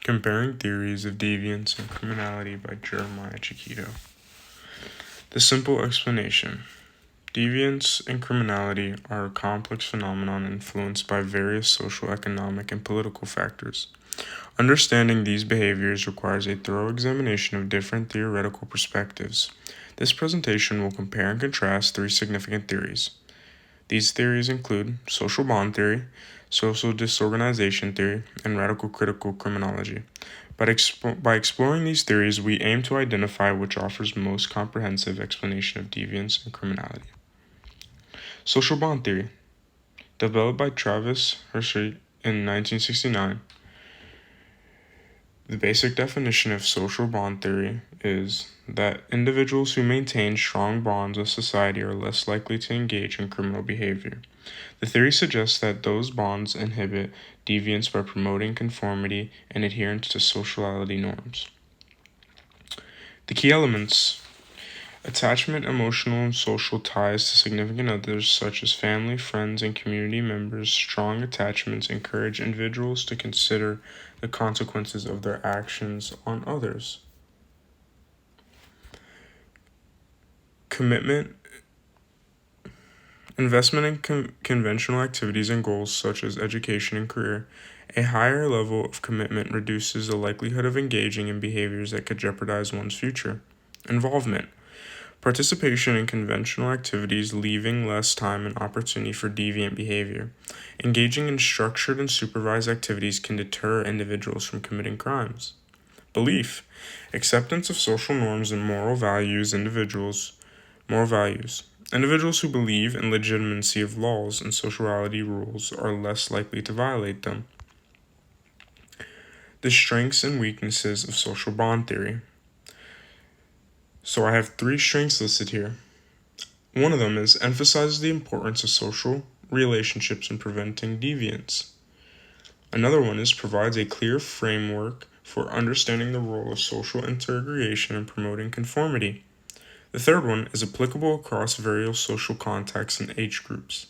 Comparing Theories of Deviance and Criminality by Jeremiah Chiquito. The simple explanation. Deviance and criminality are a complex phenomenon influenced by various social, economic, and political factors. Understanding these behaviors requires a thorough examination of different theoretical perspectives. This presentation will compare and contrast three significant theories. These theories include social bond theory, social disorganization theory, and radical critical criminology. By exploring these theories, we aim to identify which offers most comprehensive explanation of deviance and criminality. Social bond theory, developed by Travis Hirschi in 1969. The basic definition of social bond theory is that individuals who maintain strong bonds with society are less likely to engage in criminal behavior. The theory suggests that those bonds inhibit deviance by promoting conformity and adherence to sociality norms. The key elements: attachment, emotional, and social ties to significant others such as family, friends, and community members. Strong attachments encourage individuals to consider the consequences of their actions on others. Commitment, investment in conventional activities and goals such as education and career. A higher level of commitment reduces the likelihood of engaging in behaviors that could jeopardize one's future. Involvement, participation in conventional activities, leaving less time and opportunity for deviant behavior. Engaging in structured and supervised activities can deter individuals from committing crimes. Belief, acceptance of social norms and moral values. Individuals who believe in legitimacy of laws and sociality rules are less likely to violate them. The strengths and weaknesses of social bond theory. So I have three strengths listed here. One of them is emphasizes the importance of social relationships in preventing deviance. Another one is provides a clear framework for understanding the role of social integration and promoting conformity. The third one is applicable across various social contexts and age groups.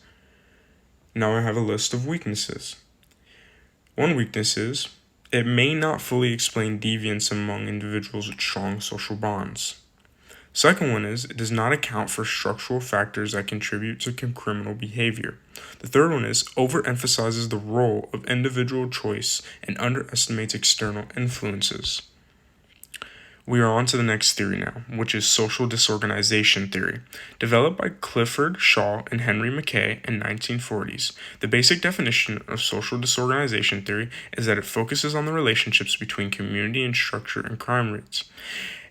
Now I have a list of weaknesses. One weakness is it may not fully explain deviance among individuals with strong social bonds. Second one is it does not account for structural factors that contribute to criminal behavior. The third one is overemphasizes the role of individual choice and underestimates external influences. We are on to the next theory now, which is social disorganization theory, developed by Clifford Shaw and Henry Mackay in 1940s. The basic definition of social disorganization theory is that it focuses on the relationships between community and structure and crime rates.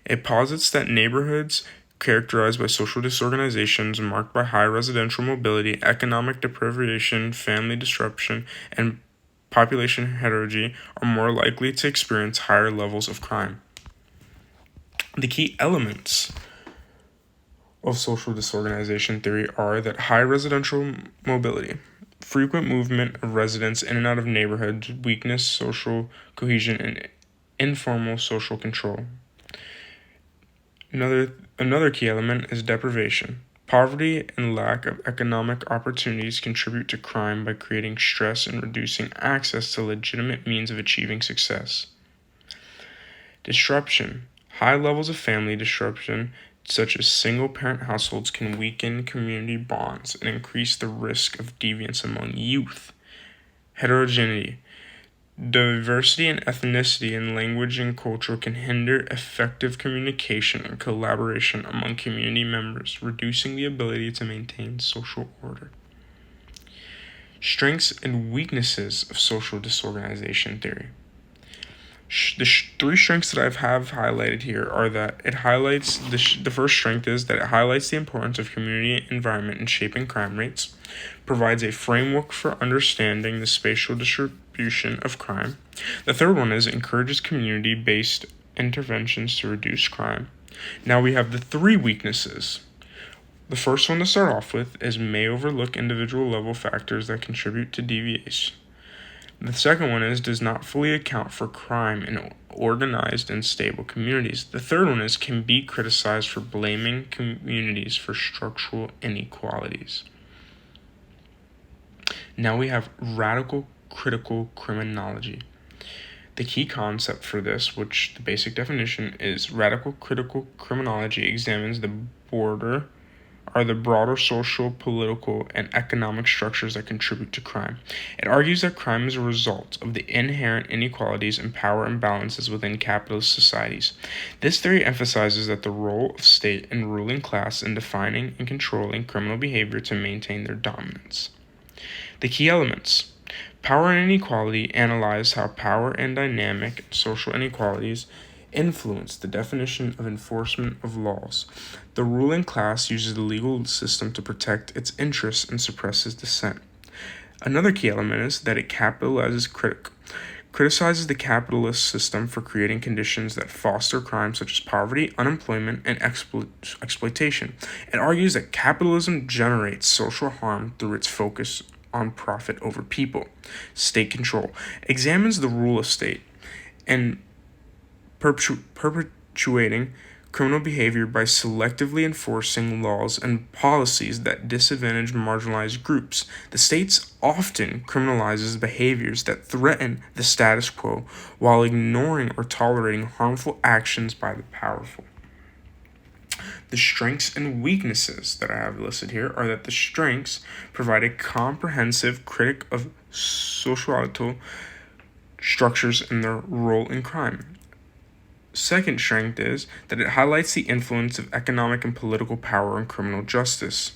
It posits that neighborhoods characterized by social disorganizations marked by high residential mobility, economic deprivation, family disruption, and population heterogeneity are more likely to experience higher levels of crime. The key elements of social disorganization theory are that high residential mobility, frequent movement of residents in and out of neighborhoods, weakness, social cohesion, and informal social control. Another key element is deprivation. Poverty and lack of economic opportunities contribute to crime by creating stress and reducing access to legitimate means of achieving success. Disruption. High levels of family disruption, such as single-parent households, can weaken community bonds and increase the risk of deviance among youth. Heterogeneity. Diversity in ethnicity and language and culture can hinder effective communication and collaboration among community members, reducing the ability to maintain social order. Strengths and weaknesses of social disorganization theory. The three strengths that I have highlighted here are that it highlights the first strength is that it highlights the importance of community environment in shaping crime rates, provides a framework for understanding the spatial distribution of crime. The third one is encourages community-based interventions to reduce crime. Now we have the three weaknesses. The first one to start off with is may overlook individual level factors that contribute to deviation. The second one is does not fully account for crime in organized and stable communities. The third one is can be criticized for blaming communities for structural inequalities. Now we have radical critical criminology. The key concept for this, which the basic definition is radical critical criminology, examines the broader social, political, and economic structures that contribute to crime. It argues that crime is a result of the inherent inequalities and power imbalances within capitalist societies. This theory emphasizes that the role of state and ruling class in defining and controlling criminal behavior to maintain their dominance. The key elements. Power and inequality analyze how power and dynamic social inequalities influence the definition of enforcement of laws. The ruling class uses the legal system to protect its interests and suppresses dissent. Another key element is that it criticizes the capitalist system for creating conditions that foster crime such as poverty, unemployment, and exploitation. It argues that capitalism generates social harm through its focus on profit over people. State control examines the rule of state and perpetuating criminal behavior by selectively enforcing laws and policies that disadvantage marginalized groups. The state often criminalizes behaviors that threaten the status quo while ignoring or tolerating harmful actions by the powerful. The strengths and weaknesses that I have listed here are that the strengths provide a comprehensive critique of societal structures and their role in crime. Second strength is that it highlights the influence of economic and political power on criminal justice.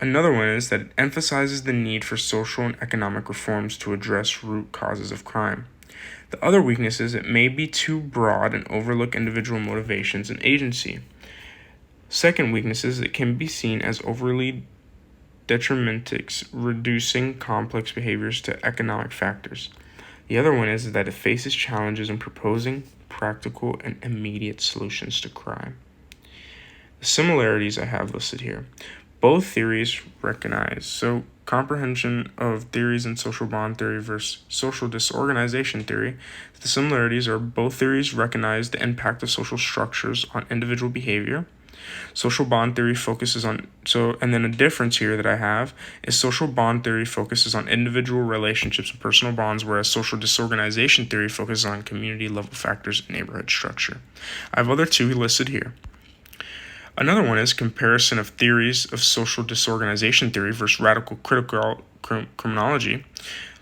Another one is that it emphasizes the need for social and economic reforms to address root causes of crime. The other weakness is it may be too broad and overlook individual motivations and agency. Second weakness is it can be seen as overly detrimentic, reducing complex behaviors to economic factors. The other one is that it faces challenges in proposing practical and immediate solutions to crime. The similarities I have listed here. Both theories recognize, comprehension of theories in social bond theory versus social disorganization theory. The similarities are both theories recognize the impact of social structures on individual behavior. Social bond theory focuses on, and then a difference here that I have is social bond theory focuses on individual relationships and personal bonds, whereas social disorganization theory focuses on community level factors and neighborhood structure. I have other two listed here. Another one is comparison of theories of social disorganization theory versus radical critical criminology.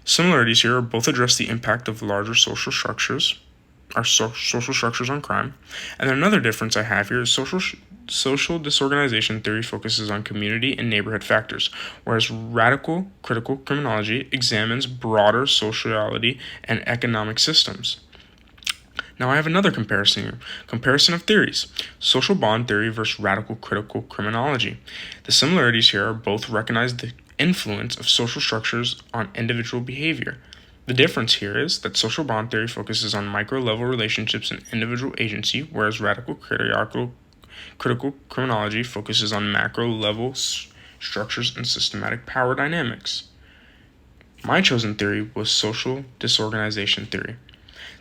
Similarities here are both address the impact of larger social structures on crime. And then another difference I have here is social disorganization theory focuses on community and neighborhood factors, whereas radical critical criminology examines broader sociality and economic systems. Now I have another comparison here. Comparison of theories. Social bond theory versus radical critical criminology. The similarities here are both recognize the influence of social structures on individual behavior. The difference here is that social bond theory focuses on micro-level relationships and individual agency, whereas radical critical criminology focuses on macro-level structures and systematic power dynamics. My chosen theory was social disorganization theory.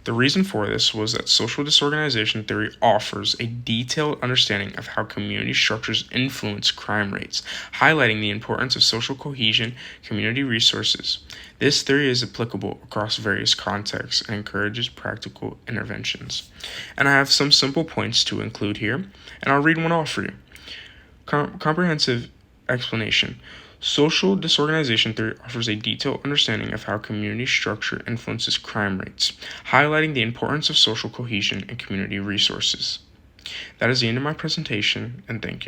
The reason for this was that social disorganization theory offers a detailed understanding of how community structures influence crime rates, highlighting the importance of social cohesion, community resources. This theory is applicable across various contexts and encourages practical interventions. And I have some simple points to include here, and I'll read one off for you. Comprehensive explanation. Social disorganization theory offers a detailed understanding of how community structure influences crime rates, highlighting the importance of social cohesion and community resources. That is the end of my presentation, and thank you.